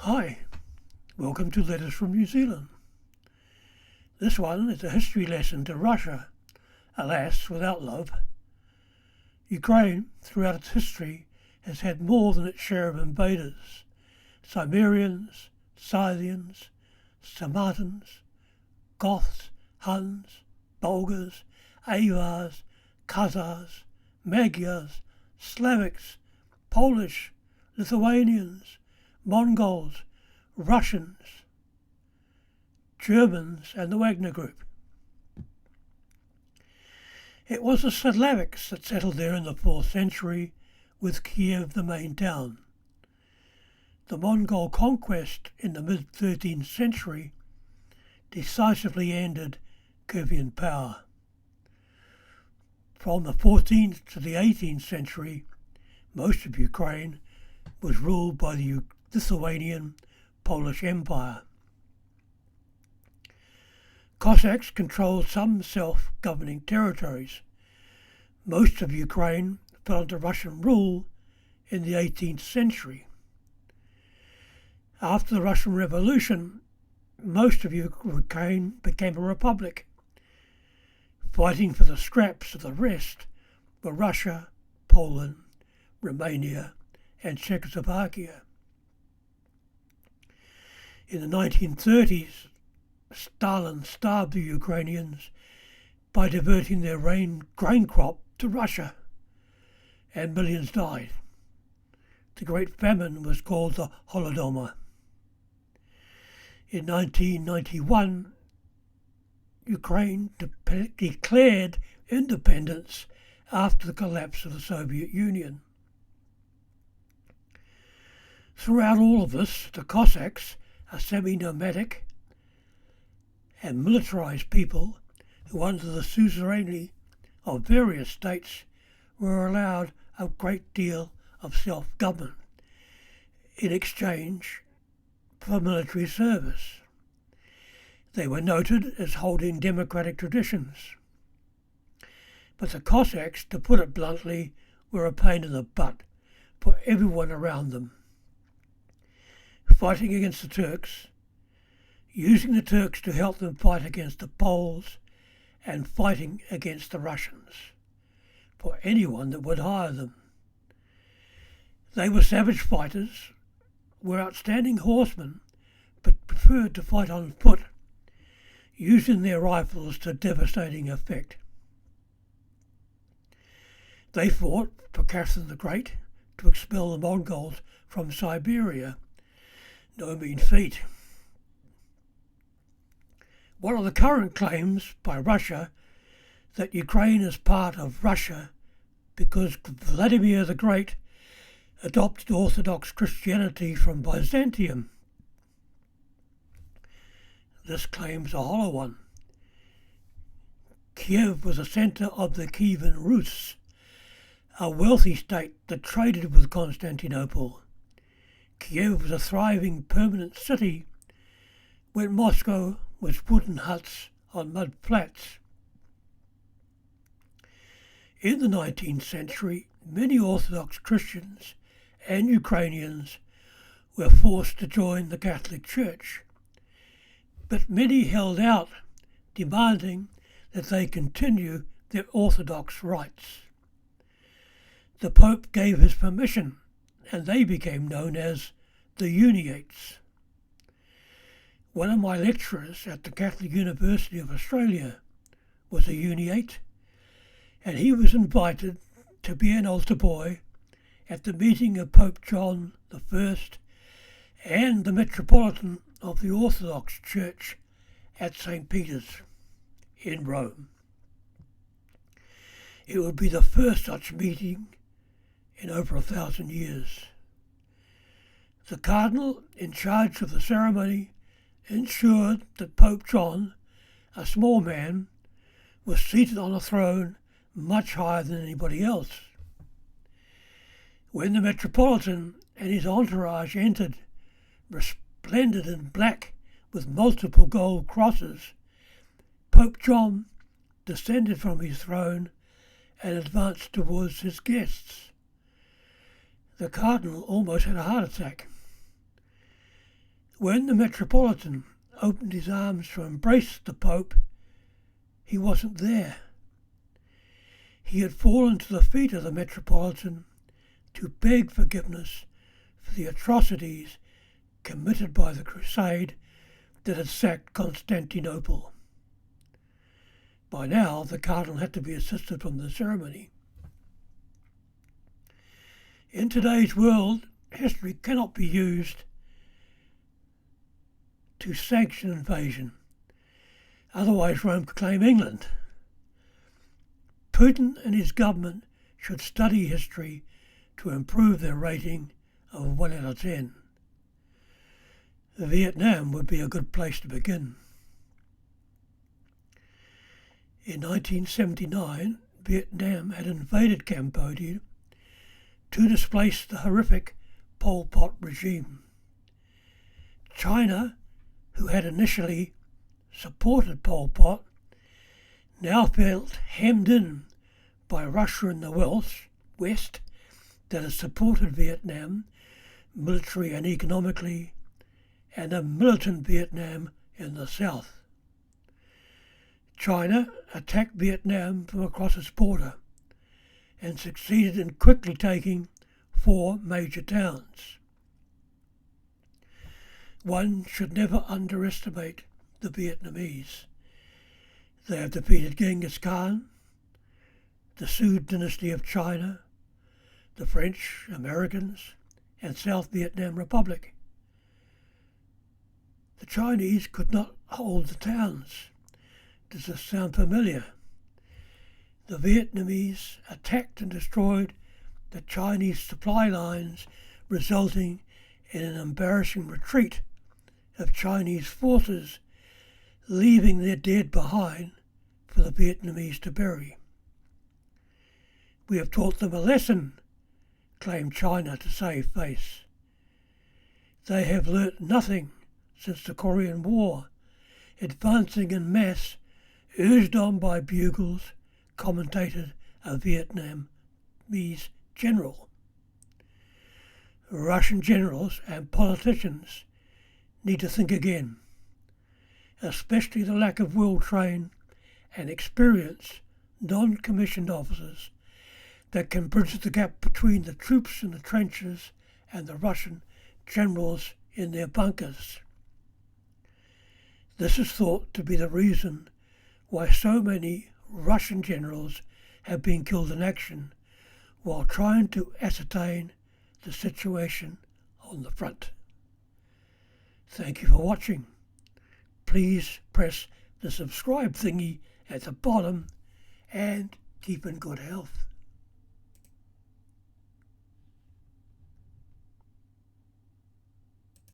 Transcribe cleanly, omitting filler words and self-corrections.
Hi, welcome to Letters from New Zealand. This one is a history lesson to Russia, alas, without love. Ukraine, throughout its history, has had more than its share of invaders. Cimmerians, Scythians, Sarmatans, Goths, Huns, Bulgars, Avars, Khazars, Magyars, Slavics, Polish, Lithuanians, Mongols, Russians, Germans and the Wagner Group. It was the Slavics that settled there in the 4th century, with Kiev the main town. The Mongol conquest in the mid-13th century decisively ended Kievan power. From the 14th to the 18th century, most of Ukraine was ruled by the Lithuanian Polish Empire. Cossacks controlled some self-governing territories. Most of Ukraine fell under Russian rule in the 18th century. After the Russian Revolution, most of Ukraine became a republic. Fighting for the scraps of the rest were Russia, Poland, Romania and Czechoslovakia. In the 1930s, Stalin starved the Ukrainians by diverting their grain crop to Russia, and millions died. The Great Famine was called the Holodomor. In 1991, Ukraine declared independence after the collapse of the Soviet Union. Throughout all of this, the Cossacks, a semi-nomadic and militarised people who, under the suzerainty of various states, were allowed a great deal of self-government in exchange for military service. They were noted as holding democratic traditions. But the Cossacks, to put it bluntly, were a pain in the butt for everyone around them. Fighting against the Turks, using the Turks to help them fight against the Poles, and fighting against the Russians for anyone that would hire them. They were savage fighters, were outstanding horsemen, but preferred to fight on foot, using their rifles to devastating effect. They fought for Catherine the Great to expel the Mongols from Siberia. No mean feat. One of the current claims by Russia that Ukraine is part of Russia because Vladimir the Great adopted Orthodox Christianity from Byzantium. This claim's a hollow one. Kiev was the centre of the Kievan Rus, a wealthy state that traded with Constantinople. Kiev was a thriving permanent city when Moscow was wooden huts on mud flats. In the 19th century, many Orthodox Christians and Ukrainians were forced to join the Catholic Church, but many held out, demanding that they continue their Orthodox rites. The Pope gave his permission, and they became known as the Uniates. One of my lecturers at the Catholic University of Australia was a Uniate, and he was invited to be an altar boy at the meeting of Pope John I and the Metropolitan of the Orthodox Church at St. Peter's in Rome. It would be the first such meeting in over 1,000 years. The cardinal in charge of the ceremony ensured that Pope John, a small man, was seated on a throne much higher than anybody else. When the Metropolitan and his entourage entered, resplendent in black with multiple gold crosses, Pope John descended from his throne and advanced towards his guests. The cardinal almost had a heart attack. When the Metropolitan opened his arms to embrace the Pope, he wasn't there. He had fallen to the feet of the Metropolitan to beg forgiveness for the atrocities committed by the crusade that had sacked Constantinople. By now, the Cardinal had to be assisted from the ceremony. In today's world, history cannot be used to sanction invasion. Otherwise, Rome could claim England. Putin and his government should study history to improve their rating of 1 out of 10. Vietnam would be a good place to begin. In 1979, Vietnam had invaded Cambodia to displace the horrific Pol Pot regime. China, who had initially supported Pol Pot, now felt hemmed in by Russia in the West that has supported Vietnam military and economically, and a militant Vietnam in the south. China attacked Vietnam from across its border and succeeded in quickly taking 4 major towns. One should never underestimate the Vietnamese. They have defeated Genghis Khan, the Sui dynasty of China, the French, Americans, and South Vietnam Republic. The Chinese could not hold the towns. Does this sound familiar? The Vietnamese attacked and destroyed the Chinese supply lines, resulting in an embarrassing retreat of Chinese forces, leaving their dead behind for the Vietnamese to bury. We have taught them a lesson, claimed China to save face. They have learnt nothing since the Korean War, advancing en masse, urged on by bugles, commentated a Vietnamese general. Russian generals and politicians need to think again, especially the lack of well-trained and experienced non-commissioned officers that can bridge the gap between the troops in the trenches and the Russian generals in their bunkers. This is thought to be the reason why so many Russian generals have been killed in action while trying to ascertain the situation on the front. Thank you for watching. Please press the subscribe thingy at the bottom and keep in good health.